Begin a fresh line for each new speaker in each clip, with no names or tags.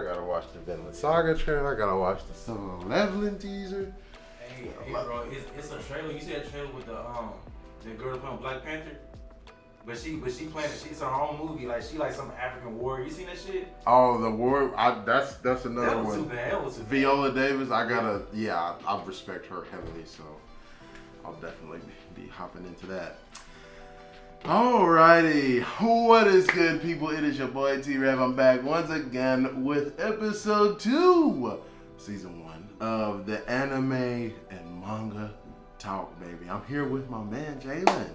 I gotta watch the Vinland Saga trailer. I gotta watch the Solo Leveling teaser.
Hey, bro, it's a trailer. You see that trailer with the girl playing Black Panther? But she playing. She's her own movie. Like she like some African warrior. You seen that shit?
Oh, the war. That's another
That was
one.
too bad. That was too bad.
Viola Davis. I gotta. Yeah, I respect her heavily. So I'll definitely be hopping into that. Alrighty, what is good, people? It is your boy T-Rav. I'm back once again with episode 2, season 1 of the anime and manga talk, baby. I'm here with my man Jalen.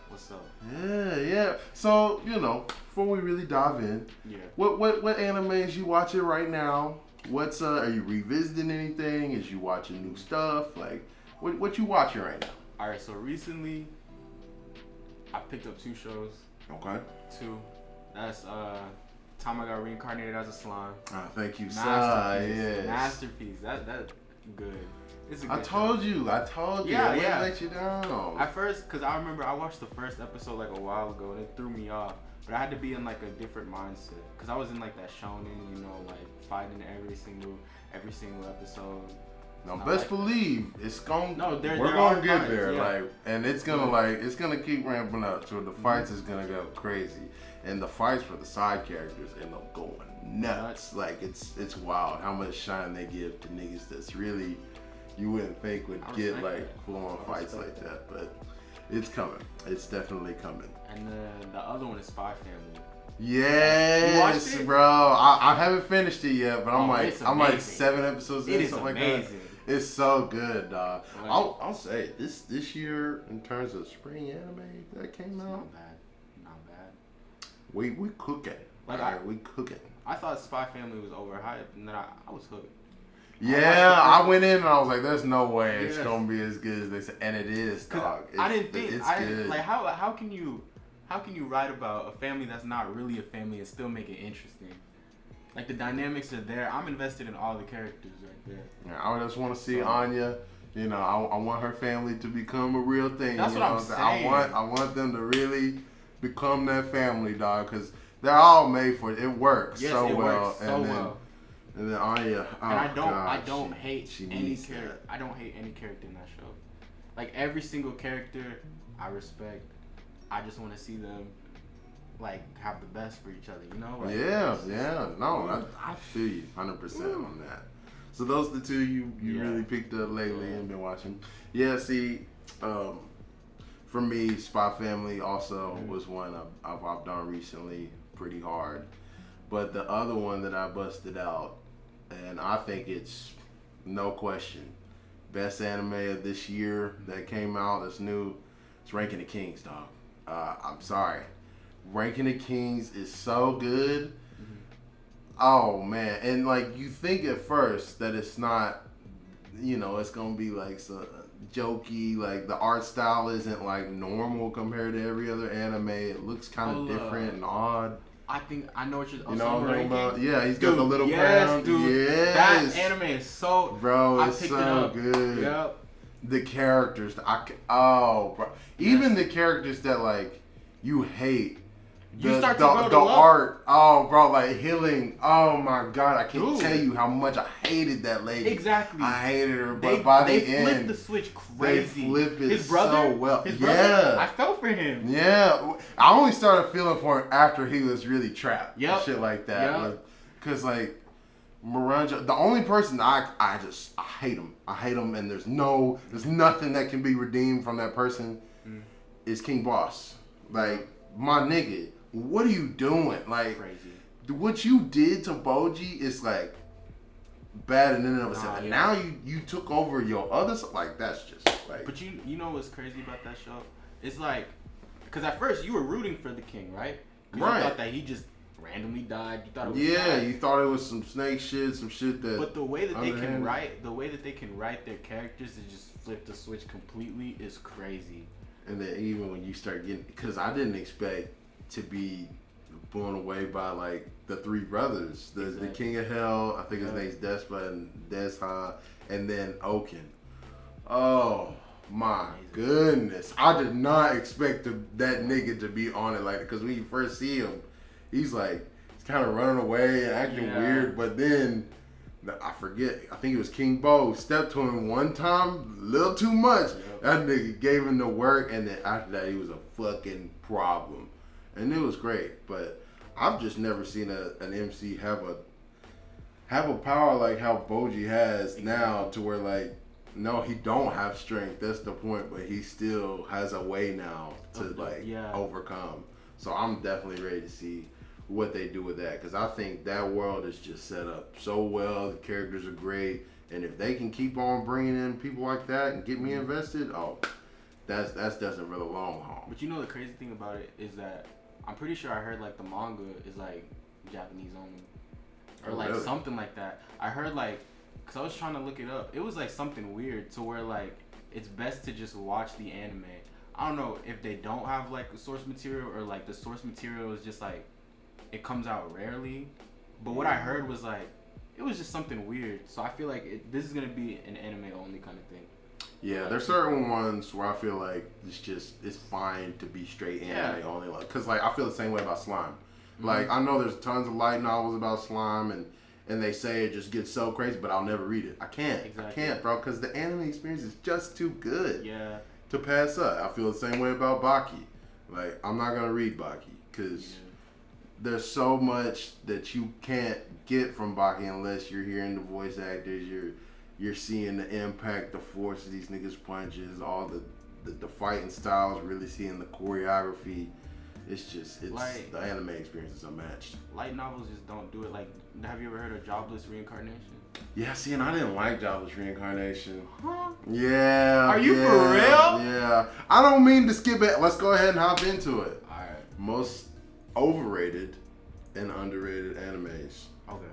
What's up?
Yeah. So before we really dive in, what animes you watching right now? What's are you revisiting anything? Is you watching new stuff? Like, what you watching right now?
All right, so recently I picked up 2 shows.
Okay.
2. That's Time I Got Reincarnated as a Slime.
Thank you,
Masterpiece.
yes.
Masterpiece. That's good. It's a good
I told
show.
you.
Yeah,
I wouldn't
yeah.
let you down.
At first, because I remember I watched the first episode like a while ago and it threw me off. But I had to be in like a different mindset. Because I was in like that shonen, like fighting every single episode.
No, best believe it's gonna.
No,
we're gonna get
fights,
there,
yeah.
like, and it's gonna keep ramping up. So the fights is gonna go crazy, and the fights for the side characters end up going nuts. Like it's wild how much shine they give to niggas that's really you wouldn't think would get like full on fights like that, but it's coming. It's definitely coming.
And then the other one is Spy Family.
Yes, bro. I haven't finished it yet, but I'm like 7 episodes in, something like that. It's so good, dog. I'll say this year in terms of spring anime that came out.
Not bad.
We cooking. We cooking.
I thought Spy Family was overhyped, and then I was hooked.
Yeah, I went in and I was like, "There's no way it's gonna be as good as they said," and it is, dog.
I didn't think
it's good.
Like how can you write about a family that's not really a family and still make it interesting? Like the dynamics are there. I'm invested in all the characters right there.
Yeah, I just want to see Anya. I want her family to become a real thing.
That's what I'm saying.
I want them to really become that family, dog, because they're all made for it. It works so well.
Works so well.
And then Anya.
And I don't hate any character. I don't hate any character in that show. Like every single character, I respect. I just want to see them like have the best for each other, Like,
yeah. No, I feel you 100% on that. So those are the 2 you really picked up lately and been watching. Yeah, see, for me, Spy Family also was one I've done recently pretty hard. But the other one that I busted out, and I think it's no question, best anime of this year that came out that's new, it's Ranking the Kings, dog. I'm sorry. Ranking the Kings is so good. Oh, man. And, like, you think at first that it's not, it's going to be, like, so jokey. Like, the art style isn't, like, normal compared to every other anime. It looks kind of different and odd.
I think I know what you're
know what I'm talking about? Yeah, he's got the little
crown.
Dude. Yes.
That anime is so...
Bro, it's so good.
Yep.
The characters, bro. Even the characters that, like, you hate.
You start to grow
the art, bro, like healing. Oh my God, I can't tell you how much I hated that lady.
Exactly.
I hated her, but by the end,
they flipped the switch crazy.
They flip it
his brother,
so well.
His brother, I felt for him.
Yeah, I only started feeling for him after he was really trapped.
Yep.
And shit like that. Cause like Miranda, the only person I hate him. I hate him, and there's nothing that can be redeemed from that person. Is King Boss. Like, my nigga. What are you doing? Like, crazy. What you did to Boji is like bad in and of itself. And now you took over your other stuff. Like, that's just like.
But you know what's crazy about that show? It's like, because at first you were rooting for the king, right?
Right.
You thought that he just randomly died. You thought it was
you thought it was some snake shit, some shit that.
But the way that they can write their characters to just flip the switch completely is crazy.
And then even when you start getting, because I didn't expect to be blown away by like the 3 brothers, the King of Hell. I think his name's Despa and Desha, and then Oken. Oh my goodness! I did not expect that nigga to be on it like that. Because when you first see him, he's kind kind of running away and acting weird, but then I forget. I think it was King Bo stepped to him one time, a little too much. Yep. That nigga gave him the work, and then after that, he was a fucking problem, and it was great. But I've just never seen an MC have a power like how Boji has now, to where like, no, he don't have strength. That's the point, but he still has a way now to overcome. So I'm definitely ready to see what they do with that, because I think that world is just set up so well. The characters are great, and if they can keep on bringing in people like that and get me invested, that's definitely really long haul.
But you know the crazy thing about it is that I'm pretty sure I heard like the manga is like Japanese only, or like really? Something like that. I heard like, cause I was trying to look it up. It was like something weird to where like it's best to just watch the anime. I don't know if they don't have like the source material, or like the source material is just like it comes out rarely. But what I heard was like it was just something weird. So I feel like this is gonna be an anime only kind of thing.
Yeah, there's certain ones where I feel like it's fine to be straight anime only, like, cause like I feel the same way about slime. Mm-hmm. Like I know there's tons of light novels about slime, and they say it just gets so crazy, but I'll never read it. I can't, bro, cause the anime experience is just too good.
Yeah.
To pass up. I feel the same way about Baki. Like I'm not gonna read Baki, cause there's so much that you can't get from Baki unless you're hearing the voice actors, you're seeing the impact, the force of these niggas' punches, all the fighting styles, really seeing the choreography. It's like, the anime experience is unmatched.
Light novels just don't do it. Like, have you ever heard of Jobless Reincarnation?
Yeah, see, and I didn't like Jobless Reincarnation.
Huh?
Yeah.
Are you for real?
Yeah. I don't mean to skip it. Let's go ahead and hop into it.
All right.
Most overrated and underrated animes.
Okay.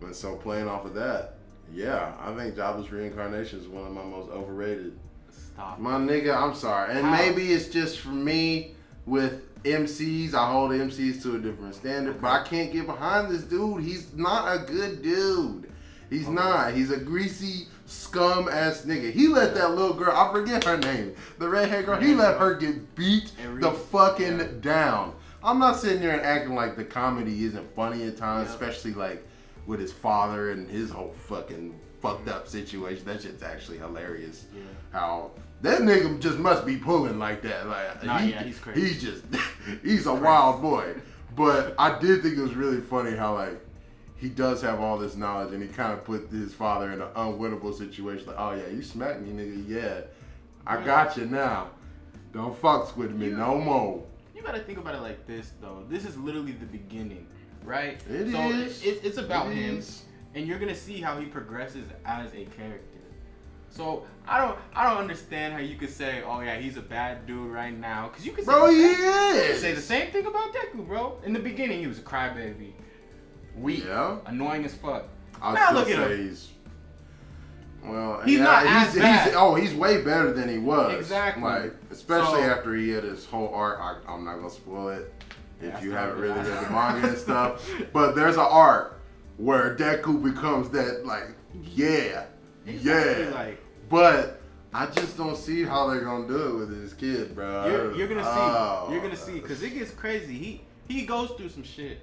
And so playing off of that, yeah, I think Jobless Reincarnation is one of my most overrated.
Stop.
My nigga, I'm sorry. And maybe it's just for me with MCs. I hold MCs to a different standard, but I can't get behind this dude. He's not a good dude. He's not. He's a greasy scum ass nigga. He let that little girl, I forget her name, the redhead girl, he let her get beat the fucking down. I'm not sitting there and acting like the comedy isn't funny at times, especially like with his father and his whole fucking fucked up situation. That shit's actually hilarious. Yeah. How that nigga just must be pulling like that. Like,
he's crazy.
He's a wild boy. But I did think it was really funny how like he does have all this knowledge, and he kind of put his father in an unwinnable situation. Like, oh yeah, you smacked me, nigga. Yeah, I got you now. Don't fucks with me no more.
You gotta think about it like this, though. This is literally the beginning, right? It's about him, and you're gonna see how he progresses as a character. So I don't understand how you could say, oh yeah, he's a bad dude right now, because you could say,
you
could say the same thing about Deku, bro. In the beginning, he was a crybaby, weak, annoying as fuck.
I'll still say he's not as bad. He's way better than he was.
Exactly.
Like, especially after he had his whole arc. I'm not gonna spoil it if you haven't really read the manga and stuff. But there's an arc where Deku becomes that, like, but I just don't see how they're gonna do it with his kid, bro.
You're gonna see. You're gonna see, because it gets crazy. He goes through some shit.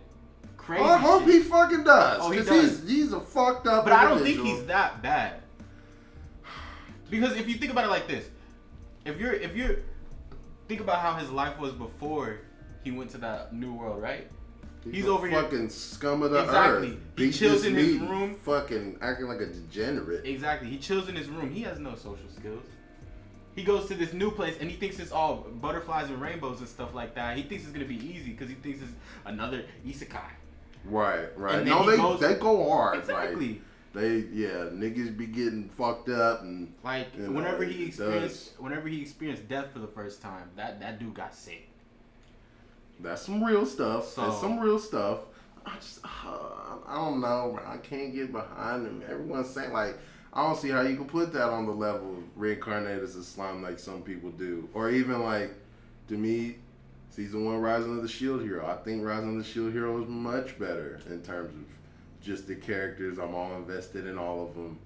Crazy.
I hope
shit.
he fucking does.
Oh, he does.
He's a fucked up.
But I don't think he's that bad. Because if you think about it like this, if you're think about how his life was before he went to that new world, right? He's over here
fucking scum of the earth.
Exactly. He chills in his room,
fucking acting like a degenerate.
Exactly. He chills in his room. He has no social skills. He goes to this new place and he thinks it's all butterflies and rainbows and stuff like that. He thinks it's gonna be easy because he thinks it's another isekai.
Right. No, they go hard.
Exactly.
Like, niggas be getting fucked up and
like whenever he experienced death for the first time, that dude got sick.
That's some real stuff. That's some real stuff. I don't know, bro. I can't get behind him. Everyone's saying, like, I don't see how you can put that on the level of reincarnated as a slime like some people do. Or even, like, to me, Season 1 Rising of the Shield Hero. I think Rising of the Shield Hero is much better in terms of just the characters. I'm all invested in all of them.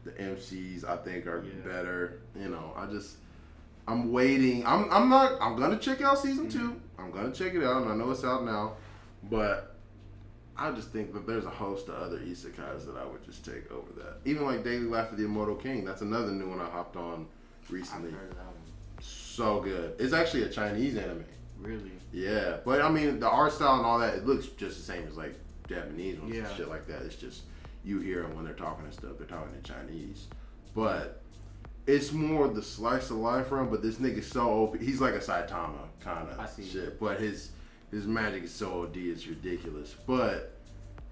The MCs, I think, are better. You know, I'm waiting. I'm gonna check out Season 2. I'm gonna check it out, and I know it's out now. But I just think that there's a host of other isekais that I would just take over that. Even like Daily Life of the Immortal King. That's another new one I hopped on recently.
I've heard of that one.
So good. It's actually a Chinese anime.
Really?
Yeah, but I mean the art style and all that, it looks just the same as like Japanese ones and
Yeah.
shit like that. It's just you hear them when they're talking and stuff. They're talking in Chinese, but it's more the slice of life run. But this nigga's so OP. He's like a Saitama kind of shit, but his magic is so OD, it's ridiculous. But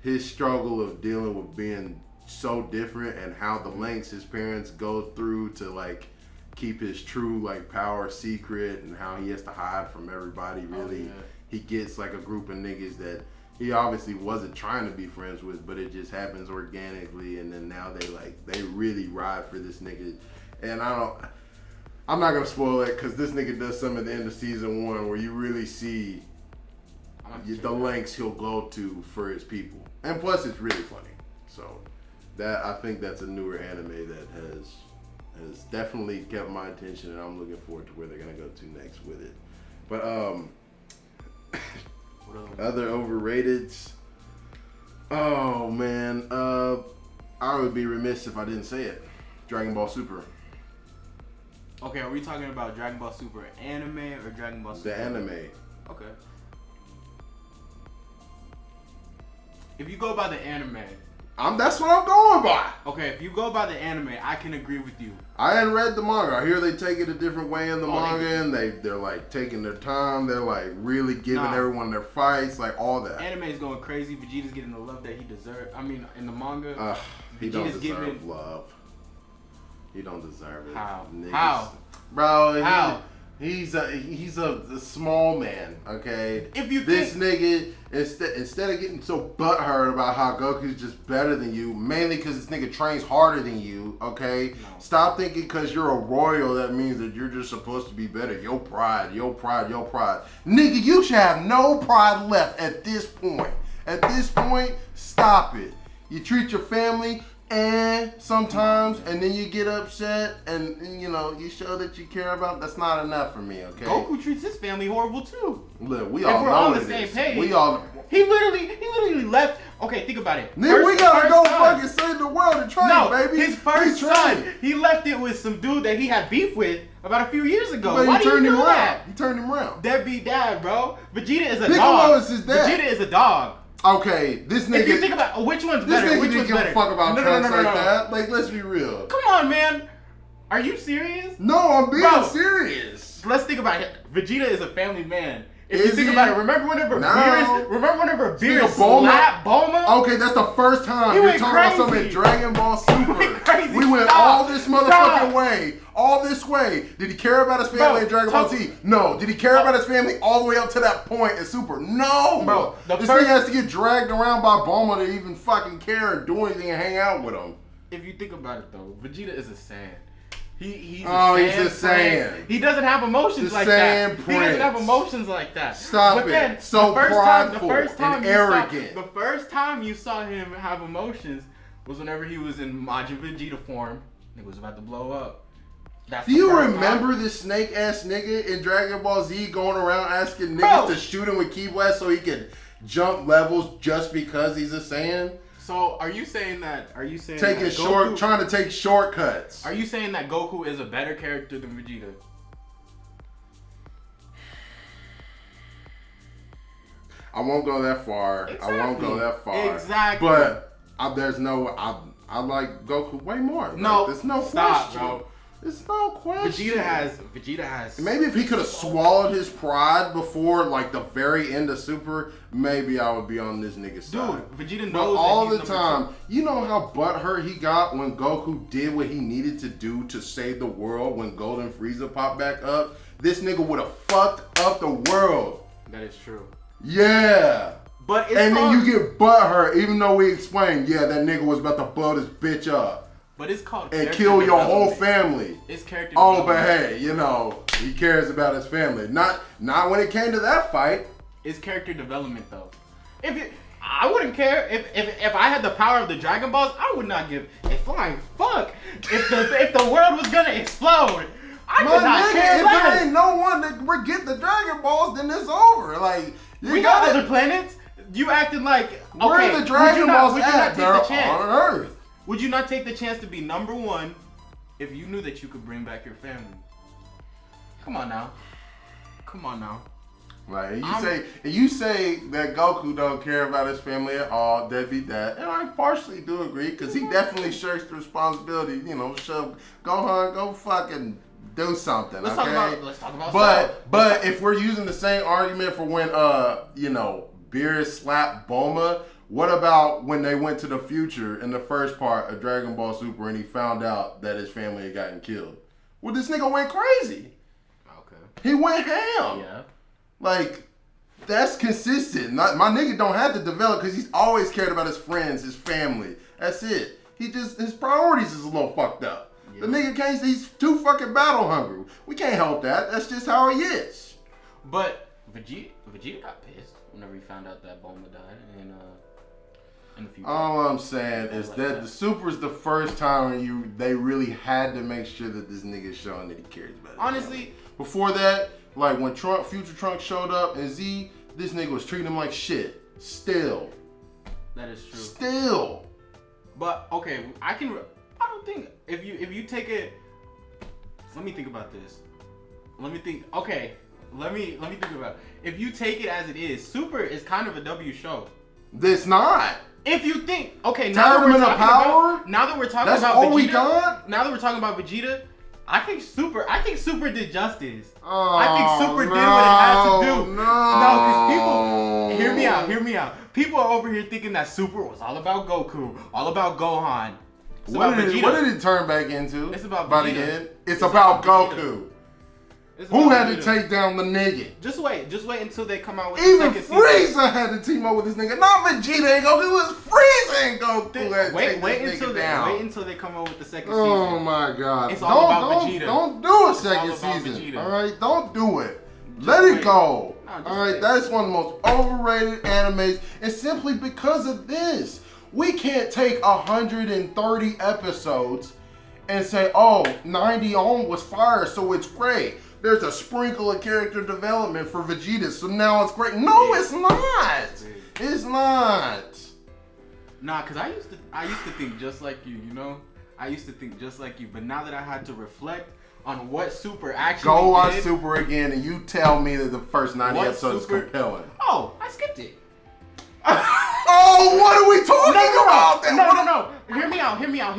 his struggle of dealing with being so different and how the lengths his parents go through to like keep his true like power secret and how he has to hide from everybody really. Oh, yeah. He gets like a group of niggas that he obviously wasn't trying to be friends with, but it just happens organically, and then now they really ride for this nigga. And I'm not gonna spoil it because this nigga does something at the end of season 1 where you really see the lengths he'll go to for his people. And plus it's really funny. So that I think that's a newer anime that has definitely kept my attention, and I'm looking forward to where they're gonna go to next with it. But other overrateds. Oh man, I would be remiss if I didn't say it. Dragon Ball Super.
Okay, are we talking about Dragon Ball Super anime or Dragon Ball Super?
The anime.
Okay. If you go by the anime,
that's what I'm going by.
Okay, if you go by the anime, I can agree with you.
I hadn't read the manga. I hear they take it a different way in the manga, and they're like taking their time. They're like really giving everyone their fights, like all that.
Anime is going crazy. Vegeta's getting the love that he deserves. I mean, in the manga,
he don't deserve love. He don't deserve it.
How?
Niggas.
How?
Bro,
how?
He's a small man, okay?
If you
this nigga, instead of getting so butthurt about how Goku's just better than you, mainly because this nigga trains harder than you, okay? No. Stop thinking because you're a royal that means that you're just supposed to be better. Your pride. Nigga, you should have no pride left at this point. At this point, stop it. You treat your family sometimes, and then you get upset, and you know you show that you care about. That's not enough for me, okay?
Goku treats his family horrible too.
Look, we all know
on the same page. He literally left. Okay, think about it.
Nigga, we gotta go fucking save the world and train, baby.
His first son, he left it with some dude that he had beef with about a few years ago.
But
Why do you do that?
You turned him around.
Deadbeat dad, bro. Vegeta is a
dog.
dog.
Is his dad.
Vegeta is a dog.
Okay, this nigga.
If you think about which one's better,
this nigga didn't give a fuck about trunks like that. Like, let's be real.
Come on, man. Are you serious?
No, I'm being serious.
Let's think about it. Vegeta is a family man. If you think about it, remember whenever Beerus slapped Bulma?
Okay, that's the first time you're talking about something in Dragon Ball Super. We went all this motherfucking way. All this way. Did he care about his family in Dragon Ball Z? No. Did he care about his family all the way up to that point in Super? No. Bro, this thing has to get dragged around by Bulma to even fucking care and do anything and hang out with him.
If you think about it though, Vegeta is a Saiyan. He's a
Saiyan.
He doesn't have emotions like that. He doesn't have emotions like that.
Stop it. So prideful and arrogant.
The first time you saw him have emotions was whenever he was in Majin Vegeta form. It was about to blow up.
Do you remember this snake ass nigga in Dragon Ball Z going around asking niggas to shoot him with Ki Blast so he could jump levels just because he's a Saiyan?
So are you saying that
trying to take shortcuts?
Are you saying that Goku is a better character than Vegeta?
I won't go that far.
Exactly.
But there's no. I like Goku way more.
No,
there's no
question.
Bro. It's no question.
Vegeta has.
Maybe if he could have swallowed his pride before, like the very end of Super, maybe I would be on this nigga's side.
Dude, Vegeta knows.
But all the time, you know how butthurt he got when Goku did what he needed to do to save the world when Golden Frieza popped back up. This nigga would have fucked up the world.
That is true.
Yeah.
But
then you get butthurt, even though we explained, that nigga was about to blow this bitch up.
But it's called
and kill your whole family.
It's character.
But hey, he cares about his family. Not when it came to that fight.
It's character development though. I wouldn't care if I had the power of the Dragon Balls. I would not give a flying fuck if the world was gonna explode. I could not care
less. If there ain't no one that get the Dragon Balls, then it's over. Like
we got other planets. You acted like
where are the Dragon Balls at? They're on Earth.
Would you not take the chance to be number one if you knew that you could bring back your family? Come on now.
Like you say that Goku don't care about his family at all, that be that, and I partially do agree because he definitely shirks the responsibility. You know, shove Gohan, go fucking do something.
Let's talk about.
But if we're using the same argument for when Beerus slapped Bulma, what about when they went to the future in the first part of Dragon Ball Super and he found out that his family had gotten killed? Well, this nigga went crazy. Okay. He went ham. Yeah. Like, that's consistent. My nigga don't have to develop because he's always cared about his friends, his family. That's it. His priorities is a little fucked up. Yeah. The nigga can't, he's too fucking battle hungry. We can't help that. That's just how he is.
But Vegeta got pissed whenever he found out that Bulma died in the future.
All I'm saying is that the Super is the first time they really had to make sure that this nigga is showing that he cares about it.
Honestly,
before that, like when Future Trunks showed up and Z, this nigga was treating him like shit. Still.
That is true.
Still.
But okay, I don't think if you take it. Let me think about this. Let me think about it. If you take it as it is, Super is kind of a W show.
It's not.
If you think, okay,
now that we're talking about
Vegeta, I think Super did justice. I think Super did what it had to do. No, because people, hear me out. People are over here thinking that Super was all about Goku, all about Gohan.
What did it turn back into?
It's about
by the end. It's about Goku. Who had to take down the nigga?
Just wait until they come out with
even
the second
Frieza
season.
had to team up with this nigga. Not Vegeta and Goku. It was Frieza and Goku.
Wait until they come out with the second season.
Oh my god!
It's all about Vegeta.
Don't do a second season. All right, don't do it. Let it go. All right, that's one of the most overrated animes, and simply because of this, we can't take 130 episodes and say, oh, 90 on was fire, so it's great. There's a sprinkle of character development for Vegeta, so now it's great. No, it's not. It's not.
Nah, cause I used to think just like you, I used to think just like you, but now that I had to reflect on what Super actually
go watch Super again, and you tell me that the first 90 episodes is compelling.
Oh, I skipped it.
Oh, what are we talking about then?
No. Hear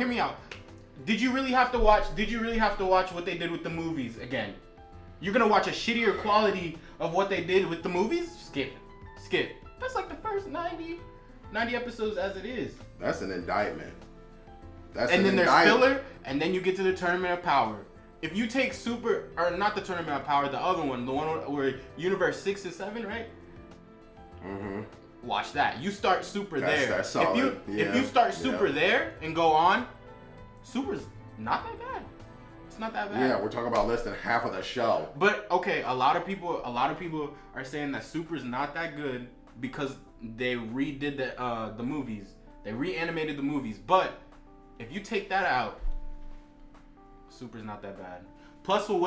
me out. Did you really have to watch what they did with the movies again? You're gonna watch a shittier quality of what they did with the movies? Skip. That's like the first 90 episodes as it is.
That's an indictment. There's
filler, and then you get to the Tournament of Power. If you take Super, or not the Tournament of Power, the other one, the one where Universe 6 and 7, right? Mm-hmm. Watch that. You start Super there.
That's solid.
If you start Super there and go on, Super's not that bad. It's not that bad.
Yeah, we're talking about less than half of the show.
But okay, a lot of people are saying that Super's not that good because they redid the movies. They reanimated the movies. But if you take that out, Super's not that bad. Plus, with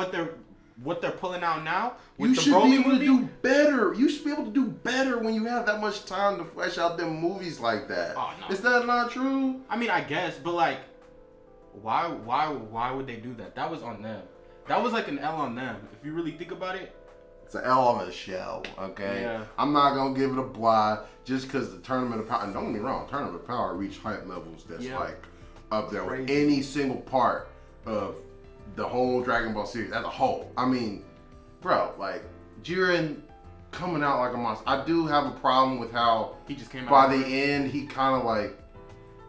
what they're pulling out now, with the Broly movie,
do better. You should be able to do better when you have that much time to flesh out them movies like that.
Oh, no.
Is that not true?
I mean, I guess, but like, why would they do that? That was on them. That was like an L on them. If you really think about it,
it's an L on the show. Okay.
Yeah.
I'm not gonna give it a blah just because the Tournament of Power. And don't get me wrong, Tournament of Power reached height levels that's like up there with any single part of the whole Dragon Ball series as a whole. I mean, bro, like Jiren coming out like a monster. I do have a problem with how
he just came out.
By the end, he kind of like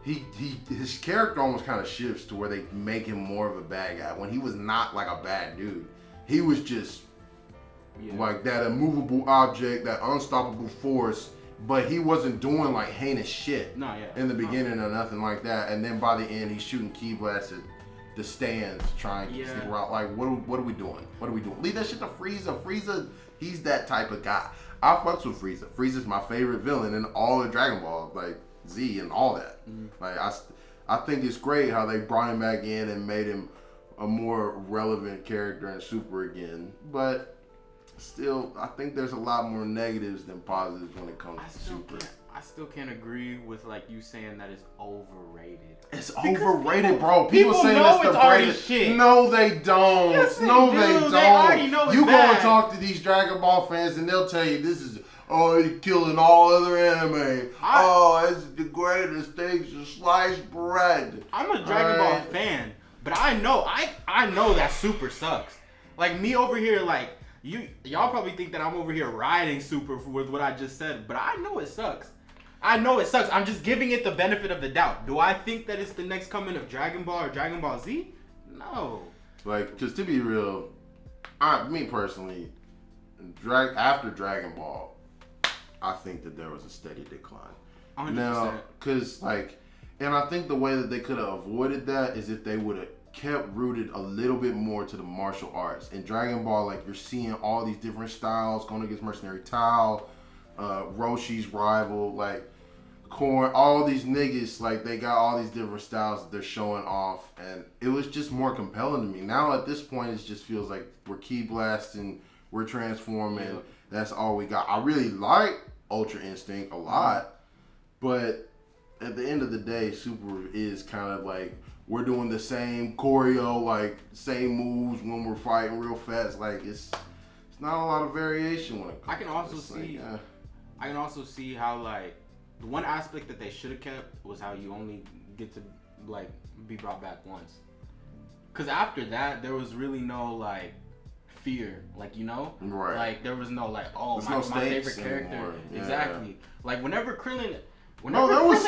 his character almost kind of shifts to where they make him more of a bad guy when he was not like a bad dude. He was just like that immovable object, that unstoppable force. But he wasn't doing like heinous shit in the beginning or nothing like that. And then by the end, he's shooting key blasts at the stands, trying to figure out like what are we doing? What are we doing? Leave that shit to Frieza. Frieza, he's that type of guy. I fucks with Frieza. Frieza's my favorite villain in all of Dragon Ball, like Z and all that. Mm-hmm. Like I think it's great how they brought him back in and made him a more relevant character in Super again. But still, I think there's a lot more negatives than positives when it comes to Super.
I still can't agree with like you saying that it's overrated.
It's overrated, bro. People saying it's the greatest.
Shit.
No, they don't.
Yes, they
no,
do.
they don't.
They already know it's
you
bad.
go and talk to these Dragon Ball fans, and they'll tell you this is you're killing all other anime. It's the greatest thing since sliced bread.
I'm a Dragon Ball fan, but I know that Super sucks. Like me over here, like y'all probably think that I'm over here riding Super with what I just said, but I know it sucks. I'm just giving it the benefit of the doubt. Do I think that it's the next coming of Dragon Ball or Dragon Ball Z? No.
Like, because to be real, me personally, after Dragon Ball, I think that there was a steady decline.
100%.
Now, because, like, and I think the way that they could have avoided that is if they would have kept rooted a little bit more to the martial arts. In Dragon Ball, like, you're seeing all these different styles going against Mercenary Tao, Roshi's rival, like, Korn, all these niggas, like, they got all these different styles that they're showing off, and it was just more compelling to me. Now at this point, it just feels like we're key blasting, we're transforming, that's all we got. I really like Ultra Instinct a lot, but at the end of the day, Super is kind of like, we're doing the same choreo, like, same moves when we're fighting real fast. Like, it's not a lot of variation when it comes
I can also see how, like, the one aspect that they should have kept was how you only get to, like, be brought back once. Because after that, there was really no, like, fear. Like, you know?
Right.
Like, there was no, like, my favorite character.
Anymore. Yeah.
Exactly. Like, whenever Krillin
was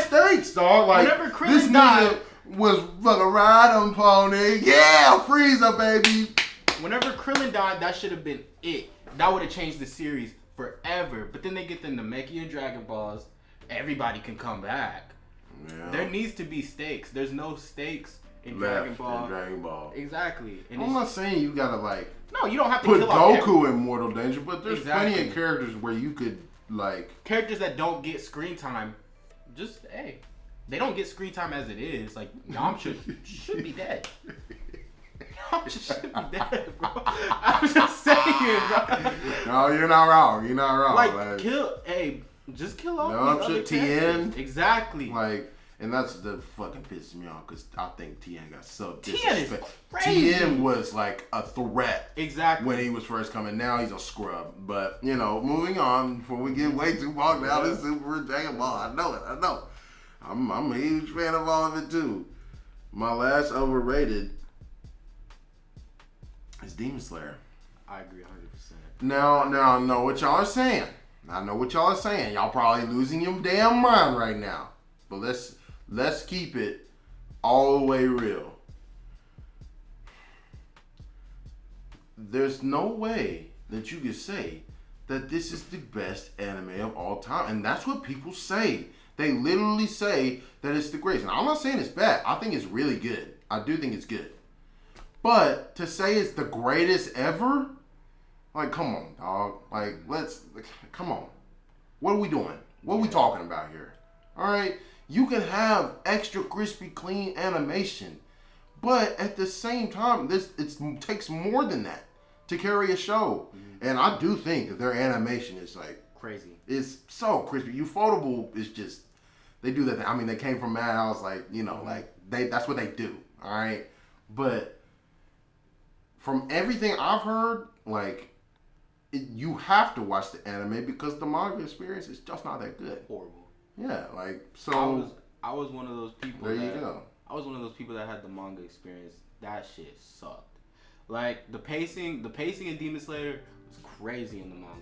stakes, dog. Like,
whenever Krillin
this nigga was fucking riding pony. Yeah, Frieza, baby.
Whenever Krillin died, that should have been it. That would have changed the series forever. But then they get the Namekian Dragon Balls. Everybody can come back. Yeah. There needs to be stakes. There's no stakes in Dragon Ball. Exactly. And
I'm not saying you gotta, like,
no, you don't have to
put
kill
Goku in mortal danger, but there's plenty of characters where you could, like,
characters that don't get screen time. Just they don't get screen time as it is. Like, Yam should be dead. Yam should be dead, bro. I'm just saying, bro.
No, you're not wrong.
Like just kill all these other
Tien.
Exactly.
Like, and that's the fucking pisses me off because I think Tien got so
Tien is
crazy. Tien was like a threat.
Exactly.
When he was first coming. Now he's a scrub. But, you know, moving on before we get way too bogged down in Super Dragon Ball. I know. I'm a huge fan of all of it too. My last overrated is Demon Slayer.
I agree 100%.
Now I know what y'all are saying. Y'all probably losing your damn mind right now. But let's keep it all the way real. There's no way that you could say that this is the best anime of all time. And that's what people say. They literally say that it's the greatest. And I'm not saying it's bad. I think it's really good. I do think it's good. But to say it's the greatest ever? Like, come on, dog. Like, come on. What are we doing? What are we talking about here? All right? You can have extra crispy, clean animation. But at the same time, it takes more than that to carry a show. Mm-hmm. And I do think that their animation is, like,
crazy.
It's so crispy. Ufotable is just, they do that. I mean, they came from Madhouse, like, you know, like, that's what they do. All right? But from everything I've heard, like, you have to watch the anime because the manga experience is just not that good.
Horrible.
Yeah, like, so.
I was one of those people.
There you go.
I was one of those people that had the manga experience. That shit sucked. Like, the pacing in Demon Slayer was crazy in the manga.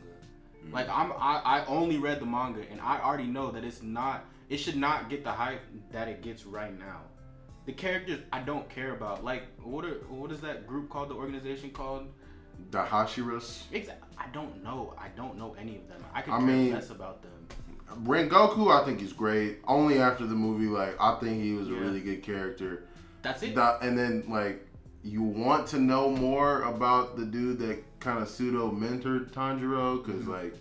Mm-hmm. Like, I only read the manga and I already know that it should not get the hype that it gets right now. The characters I don't care about. Like, what is that group called? The organization called?
The Hashiras.
I don't know any of them. I could care less about them.
Rengoku, I think, is great. Only after the movie, like, I think he was a really good character.
That's it.
And then, like, you want to know more about the dude that kind of pseudo mentored Tanjiro, because, like,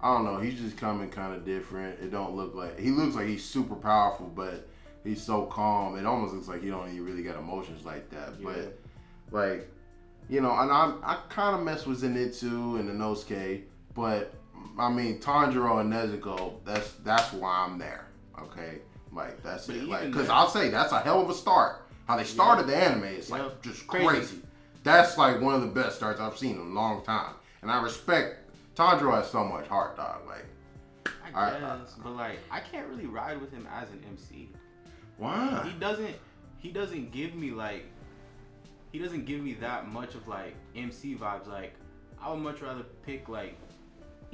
I don't know, he's just coming kind of different. It don't look like, he looks like he's super powerful, but he's so calm. It almost looks like he don't even really got emotions like that. Yeah. But, like, you know, and I kind of mess with Zenitsu and Inosuke, but I mean Tanjiro and Nezuko, that's why I'm there. Okay, like that's it. Like, because I'll say that's a hell of a start. How they started the anime, it's like just crazy. That's like one of the best starts I've seen in a long time, and I respect Tanjiro has so much heart, dog. Like,
I guess, but like I can't really ride with him as an MC.
Why?
He doesn't give me like. He doesn't give me that much of like MC vibes. Like, I would much rather pick like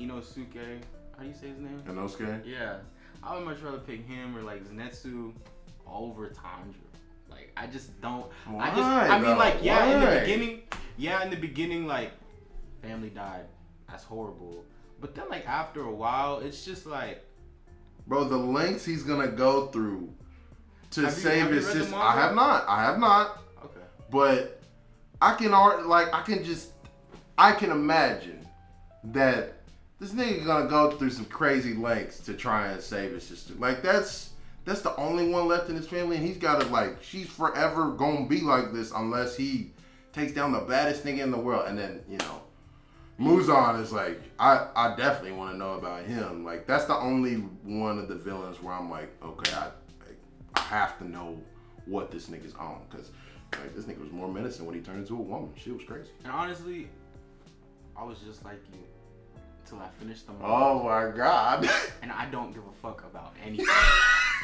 Inosuke. How do you say his name?
Inosuke?
Yeah. I would much rather pick him or like Zenitsu over Tanjiro. Like, I just don't.
Why,
I mean, like, yeah,
Why?
in the beginning, like, family died. That's horrible. But then, like, after a while, it's just like.
Bro, the lengths he's gonna go through to save his sister. I have not.
Okay.
But I can imagine that this nigga gonna go through some crazy lengths to try and save his sister. Like that's the only one left in his family, and he's gotta like she's forever gonna be like this unless he takes down the baddest nigga in the world. And then, you know, Muzan is like I definitely want to know about him. Like that's the only one of the villains where I'm like, okay, I have to know what this nigga's on, because like this nigga was more menacing when he turned into a woman. She was crazy.
And honestly, I was just like you until I finished the movie.
Oh my god.
And I don't give a fuck about anything.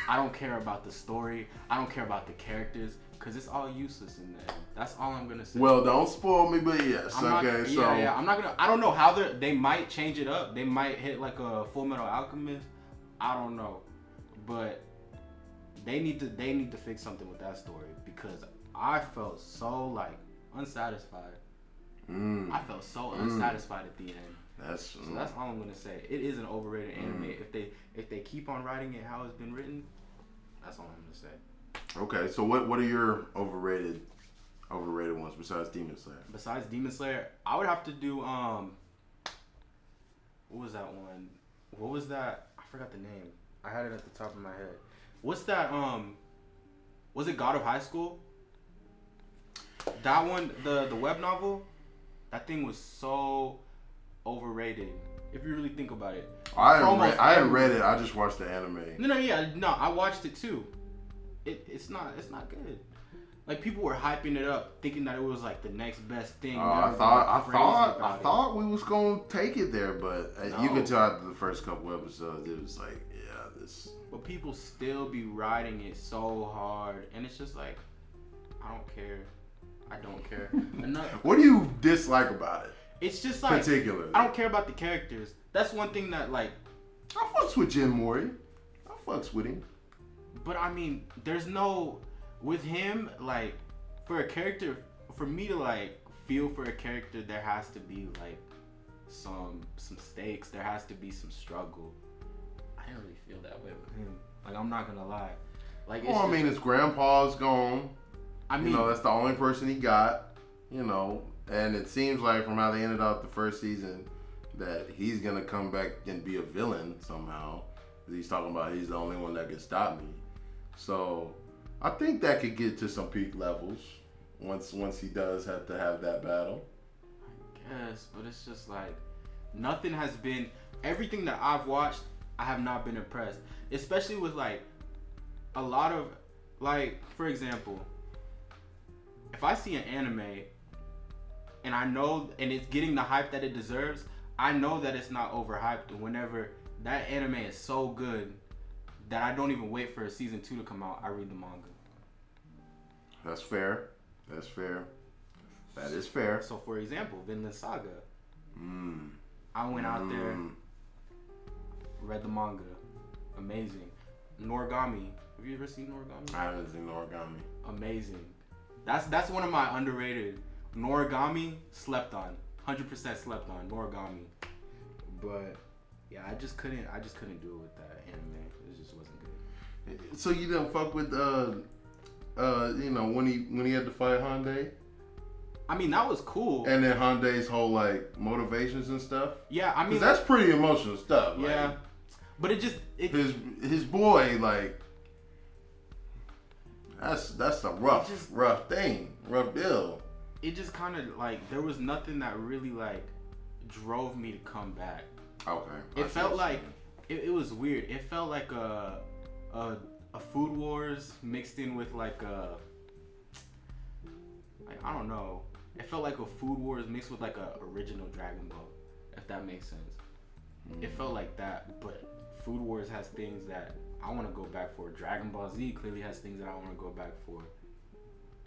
I don't care about the story. I don't care about the characters, because it's all useless in there. That's all I'm gonna say.
Well, don't spoil me, but yes. I'm
not gonna. I don't know how they might change it up. They might hit like a Full Metal Alchemist. I don't know, but they need to fix something with that story, because I felt so like unsatisfied. I felt so unsatisfied at the end. That's all I'm gonna say. It is an overrated anime. If they keep on writing it how it's been written, that's all I'm gonna say.
Okay, so what are your overrated ones besides Demon Slayer?
Besides Demon Slayer, I would have to do what was that one? What was that? I forgot the name. I had it at the top of my head. What's that? Was it God of High School? That one, the web novel. That thing was so overrated. If you really think about it.
I haven't read it. I just watched the anime.
No. I watched it too. It's not good. Like, people were hyping it up, thinking that it was like the next best thing.
I thought we was gonna take it there, but you could tell after the first couple episodes, it was like, yeah, this.
But people still be riding it so hard, and it's just like, I don't care.
What do you dislike about it?
It's just like,
particularly,
I don't care about the characters. That's one thing that, like,
I fucks with Jin Mori. I fucks with him.
But I mean, there's no, with him, like, for a character, for me to like feel for a character, there has to be like some stakes. There has to be some struggle. I didn't really feel that way with him. Like, I'm not gonna lie. Like,
well, I mean, his grandpa's gone. I mean, you know, that's the only person he got. You know, and it seems like from how they ended out the first season that he's gonna come back and be a villain somehow. He's talking about he's the only one that can stop me. So I think that could get to some peak levels once he does have to have that battle.
I guess, but it's just like everything that I've watched, I have not been impressed. Especially with like a lot of, like, for example, if I see an anime and I know, and it's getting the hype that it deserves, I know that it's not overhyped whenever that anime is so good that I don't even wait for a season 2 to come out. I read the manga.
That's fair. That is fair.
So, for example, Vinland Saga. I went out there, read the manga. Amazing. Noragami. Have you ever seen Noragami?
I haven't seen Noragami.
Amazing. That's one of my underrated. Noragami, slept on. 100% slept on. Noragami. But yeah, I just couldn't do it with that anime. It just wasn't good.
So you didn't fuck with you know, when he had to fight Hyundai?
I mean, that was cool.
And then Hyundai's whole like motivations and stuff.
Yeah, I mean,
that's pretty emotional stuff.
Yeah,
like,
but
his boy, like, that's a rough deal.
it just kind of like there was nothing that really like drove me to come back.
Okay.
It felt like it was weird. It felt like a Food Wars mixed in with like I don't know. It felt like a Food Wars mixed with like a original Dragon Ball, if that makes sense. It felt like that, but Food Wars has things that I want to go back for. Dragon Ball Z clearly has things that I want to go back for.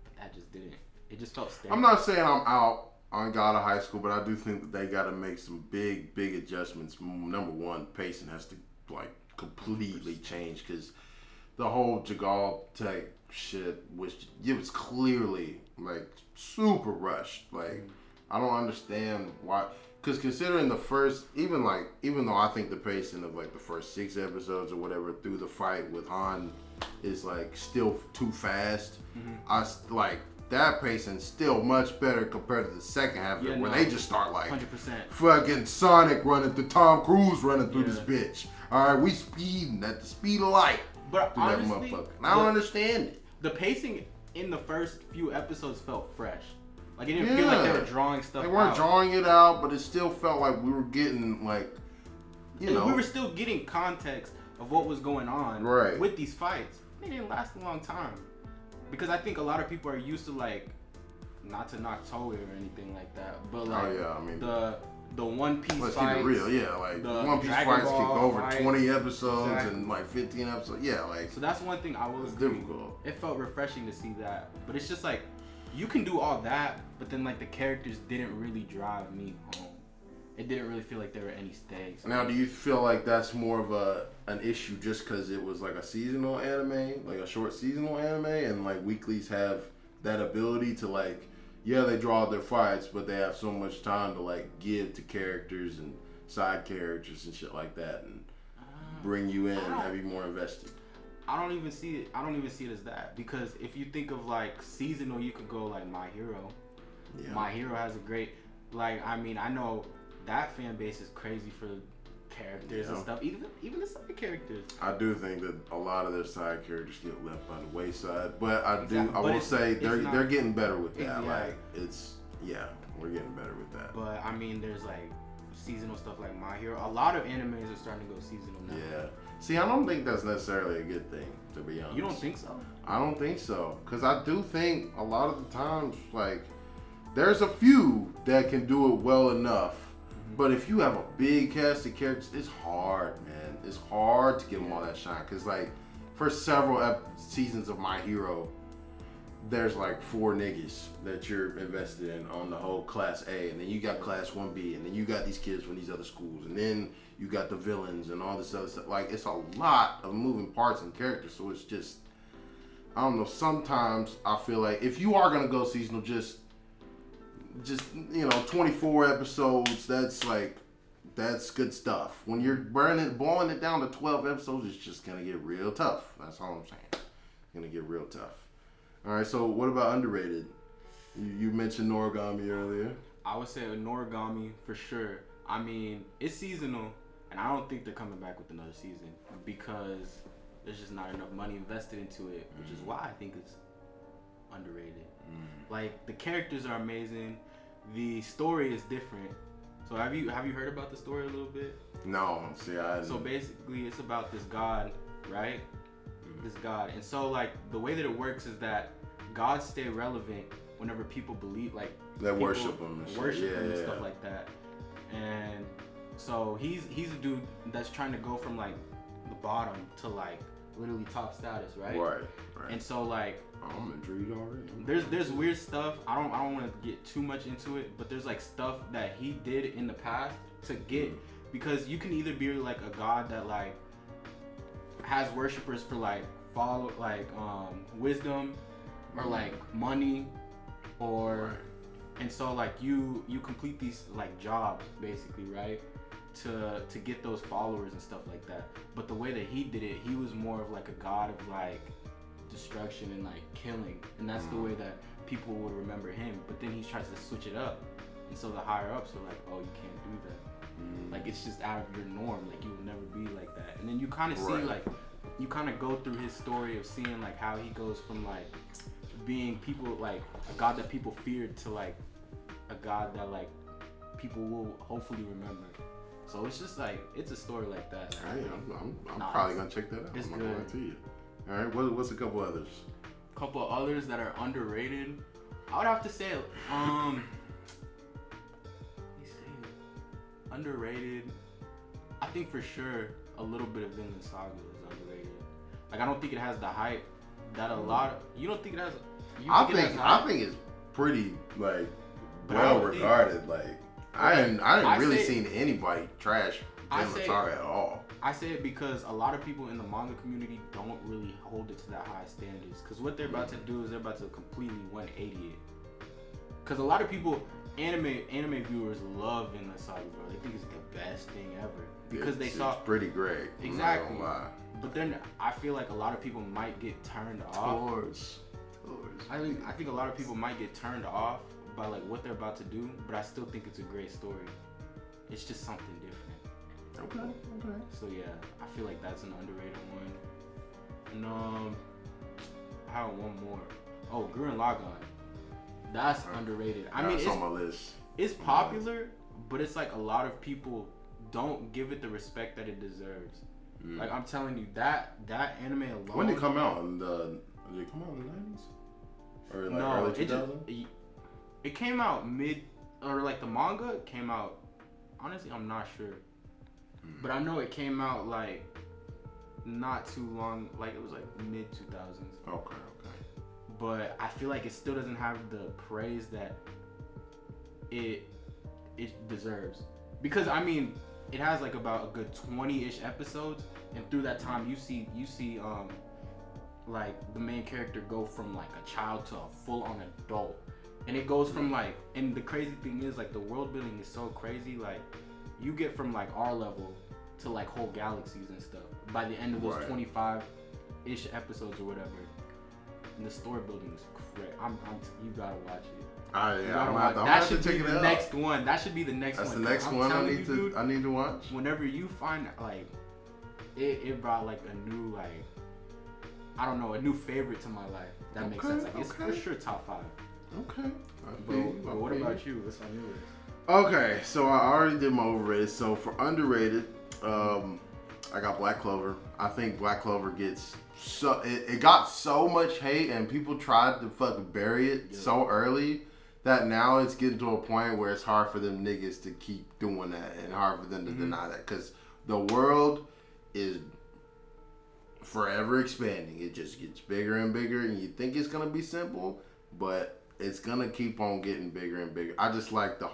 But that just didn't. It just felt stale.
I'm not saying I'm out on God of High School, but I do think that they got to make some big adjustments. Number one, pacing has to like completely change because the whole Jagal type shit it was clearly like super rushed. Like I don't understand why. Because considering the first, even though I think the pacing of like the first 6 episodes or whatever through the fight with Han is like still too fast, I like that pacing still much better compared to the second half of it, where they just start like
100%.
fucking Sonic running through, Tom Cruise running through this bitch. All right, we speeding at the speed of light.
But honestly,
I don't understand it.
The pacing in the first few episodes felt fresh. Like, it didn't feel like they were drawing stuff out.
They weren't drawing it out, but it still felt like we were getting, like, you know.
We were still getting context of what was going on with these fights. They didn't last a long time. Because I think a lot of people are used to, like, not to knock Toei or anything like that, but, like, the One Piece
let's
fights.
Let's keep it real, yeah. Like, the One Piece fights can go over 20 episodes and, like, 15 episodes. Yeah, like.
So that's one thing I will agree. Difficult. It felt refreshing to see that. But it's just, like, you can do all that, but then like the characters didn't really drive me home. It didn't really feel like there were any stakes.
Now, do you feel like that's more of an issue just because it was like a seasonal anime, like a short seasonal anime, and like weeklies have that ability to like, yeah, they draw their fights, but they have so much time to like give to characters and side characters and shit like that, and bring you in and have you more invested.
I don't even see it as that, because if you think of like seasonal, you could go like My Hero. Yeah. My Hero has a great, like, I mean, I know that fan base is crazy for characters and stuff, even the side characters.
I do think that a lot of their side characters get left by the wayside, but I will say they're getting better with that. Like we're getting better with that.
But I mean, there's like seasonal stuff like My Hero. A lot of animes are starting to go seasonal now.
Yeah. See, I don't think that's necessarily a good thing, to be honest.
You don't think so?
I don't think so. Because I do think a lot of the times, like, there's a few that can do it well enough. But if you have a big cast of characters, it's hard, man. It's hard to give them all that shine. Because, like, for several seasons of My Hero, there's like 4 niggas that you're invested in on the whole Class A, and then you got Class 1B, and then you got these kids from these other schools, and then you got the villains and all this other stuff. Like, it's a lot of moving parts and characters, so it's just, I don't know, sometimes I feel like if you are gonna go seasonal, just 24 episodes, that's good stuff. When you're boiling it down to 12 episodes, it's just gonna get real tough. That's all I'm saying. It's gonna get real tough. All right, so what about underrated? You mentioned Noragami earlier.
I would say Noragami for sure. I mean, it's seasonal, and I don't think they're coming back with another season because there's just not enough money invested into it, which is why I think it's underrated. Like, the characters are amazing. The story is different. So have you heard about the story a little bit?
No, see, I didn't.
So basically, it's about this god, right? This god, and so like the way that it works is that gods stay relevant whenever people believe, like,
they worship him
and stuff like that. And so he's a dude that's trying to go from like the bottom to like literally top status, right? Right. And so like,
I'm intrigued already.
There's weird stuff. I don't want to get too much into it, but there's like stuff that he did in the past to get, because you can either be like a god that like has worshippers for like wisdom or like money, or and so like you complete these like jobs basically, right, to get those followers and stuff like that. But the way that he did it, he was more of like a god of like destruction and like killing, and that's the way that people would remember him. But then he tries to switch it up, and so the higher ups are like, oh, you can't do that. Like, it's just out of your norm. Like, you will never be like that. And then you kind of see like, you kind of go through his story of seeing like how he goes from like being people like a god that people feared to like a god that like people will hopefully remember. So it's just like it's a story like that.
Hey, I'm probably gonna check that out.
It's
I'm
good.
not gonna lie to you. All right, what's a couple others?
A couple of others that are underrated. I would have to say, let me see, underrated. I think for sure a little bit of Vinland Saga is underrated. Like I don't think it has the hype that a lot of. You don't think it has?
I think it's pretty like well regarded. Like I didn't really seen anybody trash Vinland Saga at all.
I say it because a lot of people in the manga community don't really hold it to that high standards. Because what they're about to do is they're about to completely 180 it. Because a lot of people, anime viewers love Vinland Saga, bro. They think it's the best thing ever. Because it's
pretty great.
Exactly.
I'm not gonna lie.
But then I feel like a lot of people might get turned off. I think a lot of people might get turned off by like what they're about to do, but I still think it's a great story. It's just something different.
Okay.
So yeah, I feel like that's an underrated one. And I have one more. Oh, Gurren Lagann. That's underrated. I mean, it's
on my list.
It's popular, but it's like a lot of people don't give it the respect that it deserves. Like I'm telling you, that anime alone.
When did it come out? Did it come out in the 90s? Or like early 2000s?
It came out mid, or like the manga came out. Honestly, I'm not sure. But I know it came out like not too long, like it was like mid 2000s.
Okay.
But I feel like it still doesn't have the praise that it deserves. Because I mean, it has like about a good 20-ish episodes, and through that time you see like the main character go from like a child to a full-on adult. And it goes from like, and the crazy thing is like the world building is so crazy, like you get from like our level to like whole galaxies and stuff by the end of those 25-ish episodes or whatever. And the story building is crazy. You gotta watch it.
That should be the
next one. That should be the next one.
That's the next one I need to watch.
Whenever you find like it brought like a new like I don't know, a new favorite to my life. That makes sense. Like it's for sure top 5.
Okay.
But what about you? What's on your list?
Okay, so I already did my overrated. So for underrated, I got Black Clover. I think Black Clover gets it got so much hate and people tried to fucking bury it so early that now it's getting to a point where it's hard for them niggas to keep doing that and hard for them to deny that, because the world is forever expanding. It just gets bigger and bigger, and you think it's gonna be simple, but it's gonna keep on getting bigger and bigger. I just like the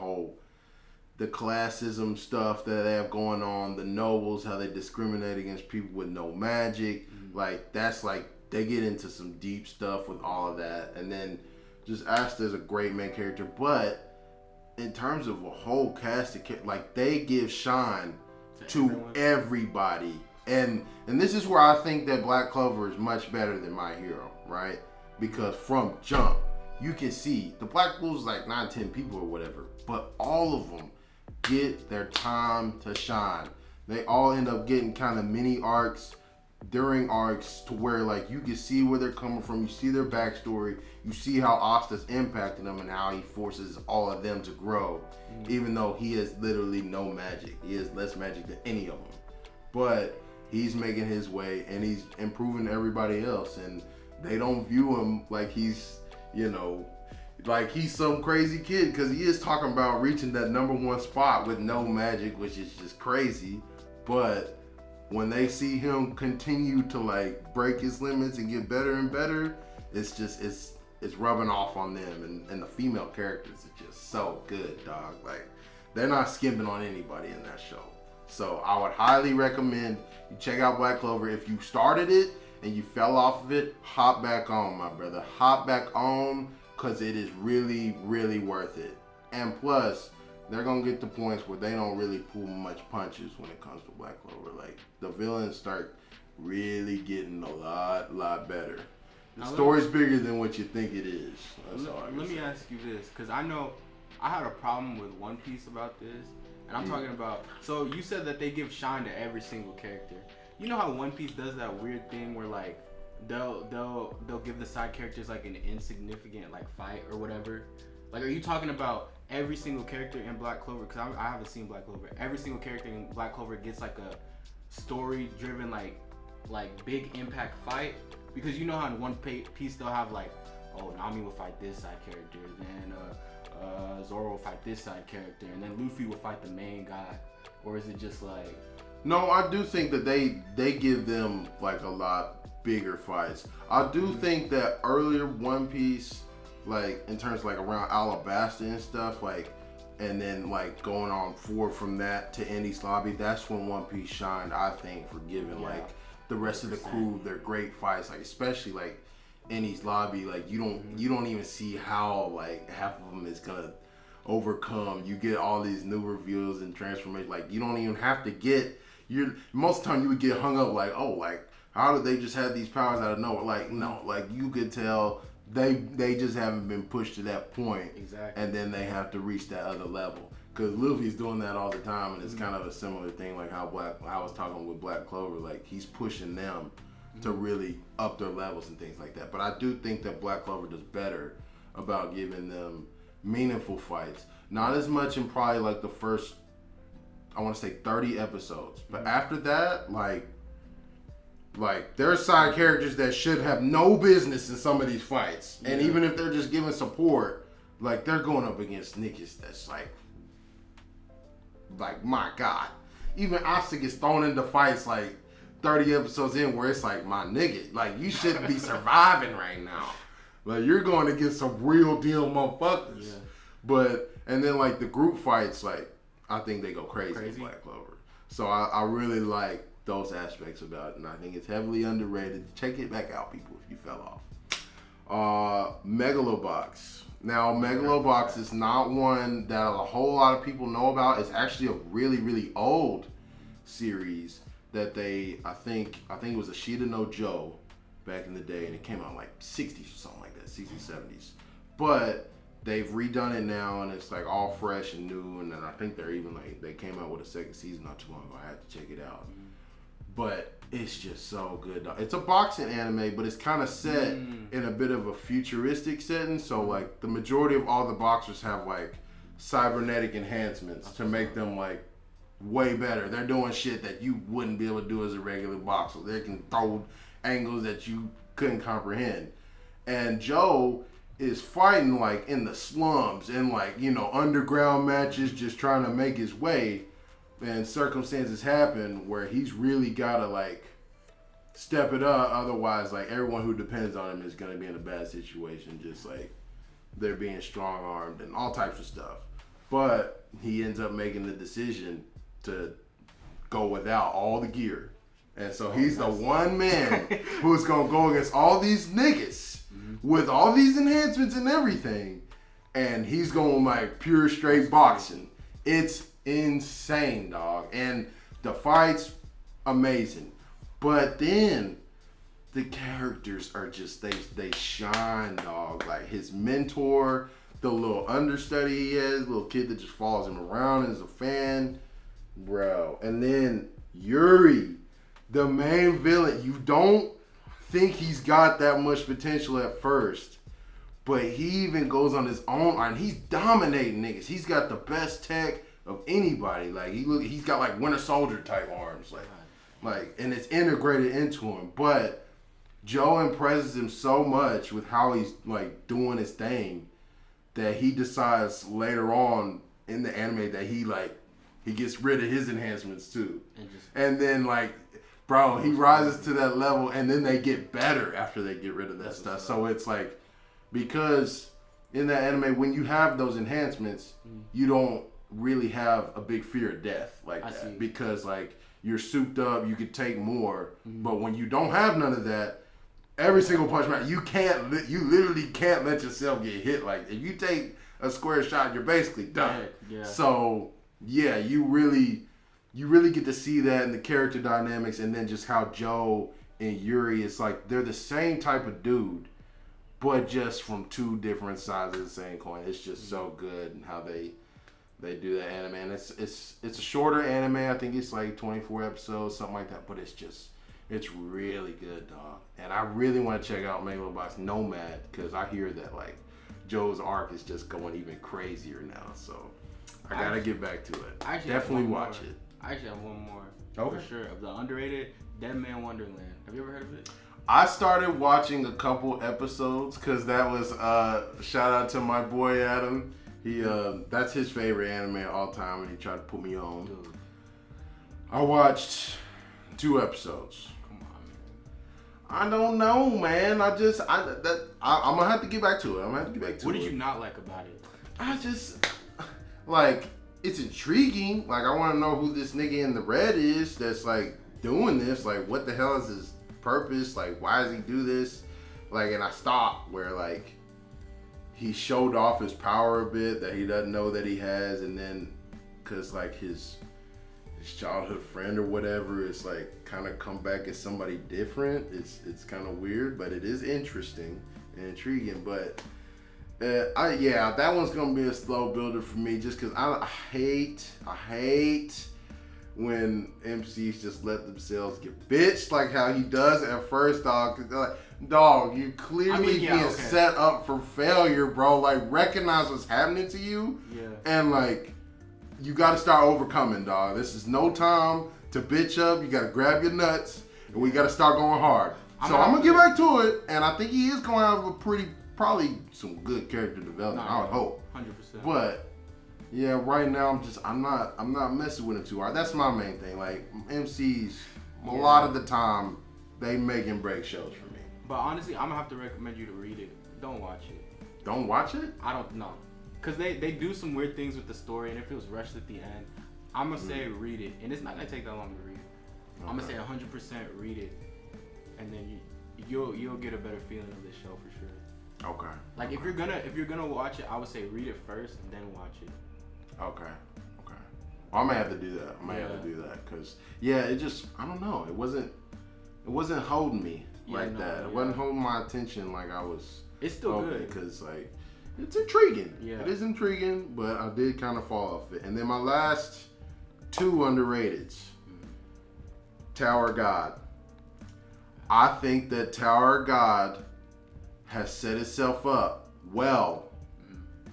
classism stuff that they have going on, the nobles, how they discriminate against people with no magic. Like, that's like, they get into some deep stuff with all of that. And then just Asta's a great main character, but in terms of a whole cast of like, they give shine to everybody. And this is where I think that Black Clover is much better than My Hero, right? Because from jump, you can see the Black Bulls like 9-10 people or whatever, but all of them get their time to shine. They all end up getting kind of mini arcs during arcs to where like you can see where they're coming from, you see their backstory, you see how Asta's impacting them and how he forces all of them to grow, even though he has literally no magic. He has less magic than any of them, but he's making his way and he's improving everybody else, and they don't view him like he's, you know, like he's some crazy kid, because he is talking about reaching that #1 spot with no magic, which is just crazy. But when they see him continue to like break his limits and get better and better, it's just it's rubbing off on them, and the female characters are just so good, dog. Like, they're not skimping on anybody in that show. So I would highly recommend you check out Black Clover. If you started it and you fell off of it, hop back on, my brother. Hop back on, because it is really, really worth it. And plus, they're going to get to points where they don't really pull much punches when it comes to Black Clover. Like, the villains start really getting a lot better. The story's bigger than what you think it is.
Let me ask you this, because I know I had a problem with One Piece about this. And I'm talking about, so you said that they give shine to every single character. You know how One Piece does that weird thing where like they'll give the side characters like an insignificant like fight or whatever. Like, are you talking about every single character in Black Clover? Because I haven't seen Black Clover. Every single character in Black Clover gets like a story-driven like big impact fight. Because you know how in One Piece they'll have like, oh, Nami will fight this side character, then Zoro will fight this side character, and then Luffy will fight the main guy. Or is it just like?
No, I do think that they give them like a lot bigger fights. I do think that earlier One Piece, like in terms of like around Alabasta and stuff, like, and then like going on forward from that to Enies Lobby, that's when One Piece shined, I think, for giving like the rest 100%. Of the crew their great fights, like especially like Enies Lobby, like you don't even see how like half of them is gonna overcome. You get all these new reveals and transformations, like you don't even have to get most of the time you would get hung up like, oh, like how did they just have these powers out of nowhere? Like no, like you could tell they just haven't been pushed to that point.
Exactly.
And then they have to reach that other level. Because Luffy's doing that all the time, and it's kind of a similar thing, like how I was talking with Black Clover, like he's pushing them to really up their levels and things like that. But I do think that Black Clover does better about giving them meaningful fights. Not as much in probably like the first, I want to say 30 episodes. But after that, like there are side characters that should have no business in some of these fights. And even if they're just giving support, like they're going up against niggas that's like my God. Even Asa gets thrown into fights like 30 episodes in where it's like, my nigga, like you shouldn't be surviving right now. Like you're going to get some real deal motherfuckers. Yeah. But, and then like the group fights, like I think they go crazy in Black Clover. So I really like those aspects about it, and I think it's heavily underrated. Check it back out, people, if you fell off. Megalo Box. Now, Megalo Box is not one that a whole lot of people know about. It's actually a really, really old series that I think it was Ashita no Joe back in the day, and it came out like 60s or something like that, 60s, 70s. But they've redone it now, and it's like all fresh and new, and then I think they're even like, they came out with a second season not too long ago. I had to check it out. But it's just so good. It's a boxing anime, but it's kind of set in a bit of a futuristic setting. So like the majority of all the boxers have like cybernetic enhancements to make them like way better. They're doing shit that you wouldn't be able to do as a regular boxer. They can throw angles that you couldn't comprehend. And Joe is fighting like in the slums and like, you know, underground matches, just trying to make his way. And circumstances happen where he's really gotta like step it up. Otherwise, like everyone who depends on him is gonna be in a bad situation. Just like they're being strong armed and all types of stuff. But he ends up making the decision to go without all the gear. And so he's the one man who's gonna go against all these niggas with all these enhancements and everything. And he's going like pure straight boxing. It's insane, dog. And the fights, amazing. But then the characters are just, they shine, dog. Like his mentor, the little understudy he has, little kid that just follows him around and is a fan, bro. And then Yuri, the main villain. You don't think he's got that much potential at first, but he even goes on his own, and he's dominating niggas. He's got the best tech of anybody. Like he's got like Winter Soldier type arms, like, and it's integrated into him. But Joe impresses him so much with how he's like doing his thing that he decides later on in the anime that he gets rid of his enhancements too, and then like, bro, he rises to that level, and then they get better after they get rid of that stuff. So it's like, because in that anime, when you have those enhancements, you don't really have a big fear of death like that, because like you're souped up, you could take more. But when you don't have none of that, every single punch man, you literally can't let yourself get hit. Like if you take a square shot, you're basically done. Yeah. So yeah, you really get to see that in the character dynamics, and then just how Joe and Yuri, it's like they're the same type of dude, but just from two different sides of the same coin. It's just so good and how they do that anime. And it's a shorter anime. I think it's like 24 episodes, something like that. But it's It's really good, dog. And I really want to check out Megalo Box Nomad because I hear that like Joe's arc is just going even crazier now. So I gotta get back to it. Definitely watch it.
I actually have one more.
Okay.
For sure. Of the underrated, Dead Man Wonderland. Have you ever heard of it?
I started watching a couple episodes because that was shout out to my boy Adam. He that's his favorite anime of all time, and he tried to put me on.
Dude.
I watched 2 episodes.
Come on, man.
I don't know, man. I'm gonna have to get back to it.
What did you not like about it?
I just like it's intriguing. Like I want to know who this nigga in the red is that's like doing this. Like what the hell is his purpose? Like why does he do this? Like and I stopped where like he showed off his power a bit that he doesn't know that he has, and then cause like his childhood friend or whatever is like kind of come back as somebody different. It's kind of weird, but it is interesting and intriguing. But that one's gonna be a slow builder for me just because I hate when MCs just let themselves get bitched like how he does at first, dog. Cause like, dog, you clearly being set up for failure, bro. Like recognize what's happening to you, and like you got to start overcoming, dog. This is no time to bitch up. You got to grab your nuts, and we got to start going hard. I'm gonna get back to it, and I think he is going to have a probably some good character development. I would hope.
100%.
But yeah, right now I'm not messing with him too hard. That's my main thing. Like MCs, a lot of the time they make and break shows for me.
But honestly, I'm gonna have to recommend you to read it. Don't watch it.
Don't watch it?
I don't know. Cause they do some weird things with the story, and it feels rushed at the end. I'm gonna say read it, and it's not gonna take that long to read. Okay. I'm gonna say 100% read it, and then you'll get a better feeling of this show for sure.
Okay.
Like if you're gonna watch it, I would say read it first, then watch it.
Okay. Well, I may have to do that. Cause it just I don't know. It wasn't holding me like that. It wasn't holding my attention like I was.
It's still good
because like. It's intriguing.
Yeah.
It is intriguing, but I did kind of fall off it. And then my last 2 underrateds. Tower of God. I think that Tower of God has set itself up well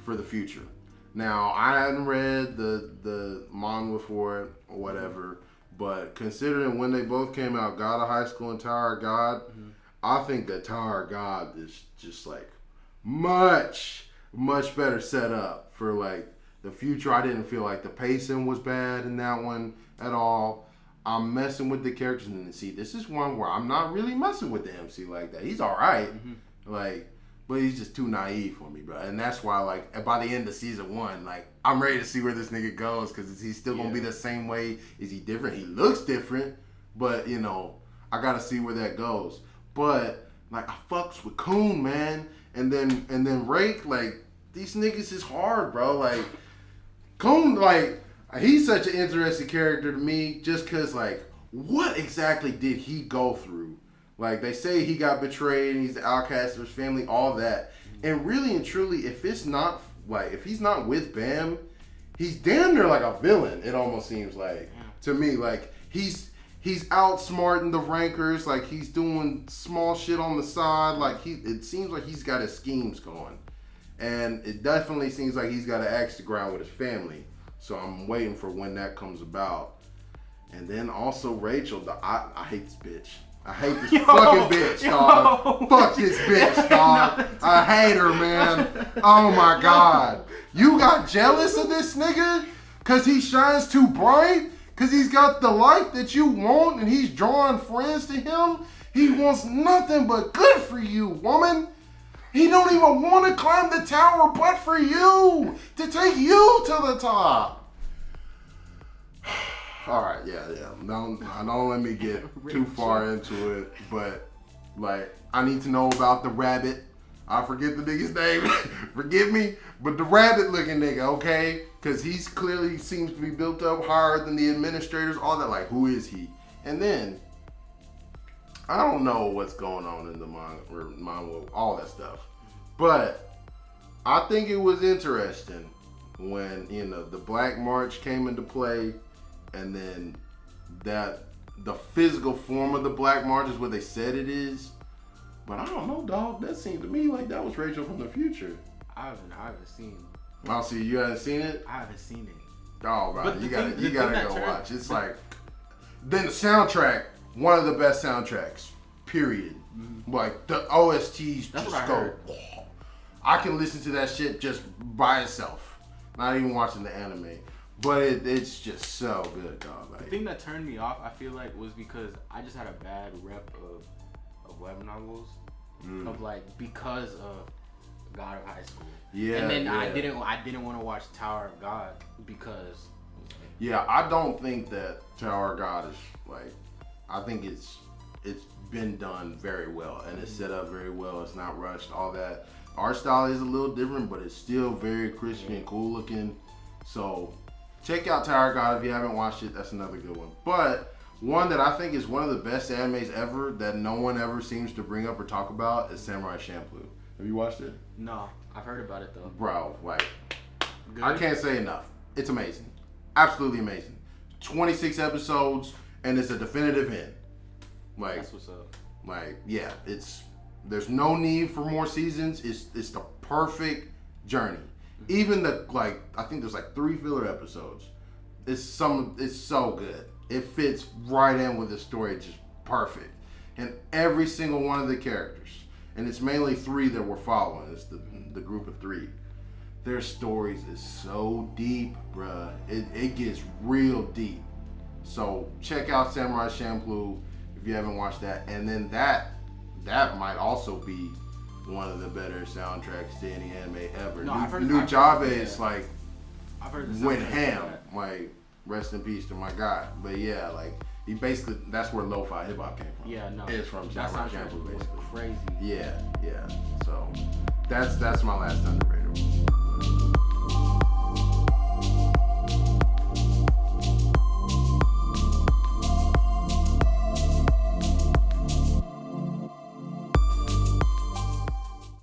for the future. Now, I hadn't read the manga for it or whatever, but considering when they both came out, God of High School and Tower of God, I think that Tower of God is just like much better set up for like the future. I didn't feel like the pacing was bad in that one at all. I'm messing with the characters, and see, this is one where I'm not really messing with the MC like that. He's all right, like, but he's just too naive for me, bro. And that's why, like, by the end of season 1, like, I'm ready to see where this nigga goes, because is he still gonna be the same way? Is he different? He looks different, but you know, I gotta see where that goes. But like, I fucks with Coon, man. And then Rake, like, these niggas is hard, bro. Like, Coon, like, he's such an interesting character to me just because, like, what exactly did he go through? Like, they say he got betrayed and he's the outcast of his family, all that. And really and truly, if he's not with Bam, he's damn near like a villain, it almost seems like, to me. Like, he's outsmarting the rankers, like he's doing small shit on the side, like it seems like he's got his schemes going. And it definitely seems like he's got an axe to grind with his family. So I'm waiting for when that comes about. And then also Rachel, I hate this bitch. I hate this fucking bitch, dog. Fuck this bitch, dog. I hate her, man. Oh my God. You got jealous of this nigga? Cause he shines too bright? Cause he's got the life that you want and he's drawing friends to him? He wants nothing but good for you, woman. He don't even want to climb the tower but for you, to take you to the top. All right, yeah. Don't let me get too far into it, but like, I need to know about the rabbit. I forget the nigga's name. Forgive me, but the rabbit-looking nigga, okay? Because he's clearly seems to be built up higher than the administrators, all that. Like, who is he? And then, I don't know what's going on in the manga, all that stuff. But I think it was interesting when, you know, the Black March came into play, and then that the physical form of the black march is what they said it is. But I don't know, dog. That seemed to me like that was Rachel from the future.
I haven't seen.
I'll see. You haven't seen it?
I haven't seen it.
Oh, bro, you gotta go watch. It's like, then the soundtrack, one of the best soundtracks. Period. Mm-hmm. Like the OSTs
That's
just go. I can listen to that shit just by itself, not even watching the anime. But it's just so good, dog. Like,
the thing that turned me off, I feel like, was because I just had a bad rep of web novels, of like because of God of High School.
Yeah.
And then I didn't want to watch Tower of God because.
Yeah, I don't think that Tower of God is like. I think it's been done very well and it's set up very well. It's not rushed. All that art style is a little different, but it's still very crispy and cool looking. So. Check out Tower of God if you haven't watched it. That's another good one. But one that I think is one of the best animes ever that no one ever seems to bring up or talk about is Samurai Shampoo. Have you watched it?
No, I've heard about it though.
Bro, like,
good?
I can't say enough. It's amazing. Absolutely amazing. 26 episodes and it's a definitive end. Like,
that's what's up.
Like, yeah, there's no need for more seasons. It's the perfect journey. Even I think there's like 3 filler episodes. It's so good. It fits right in with the story, just perfect. And every single one of the characters, and it's mainly 3 that we're following. It's the group of 3. Their stories is so deep, bruh. It gets real deep. So check out Samurai Shampoo if you haven't watched that. And then that might also be one of the better soundtracks to any anime ever.
No,
Nujabe's like
I've heard the
went ham. Like, rest in peace to my guy. But yeah, like he basically, that's where lo-fi hip hop came from.
Yeah, no.
It's from Samurai Shampoo, basically.
Crazy.
Yeah. So that's my last underrated.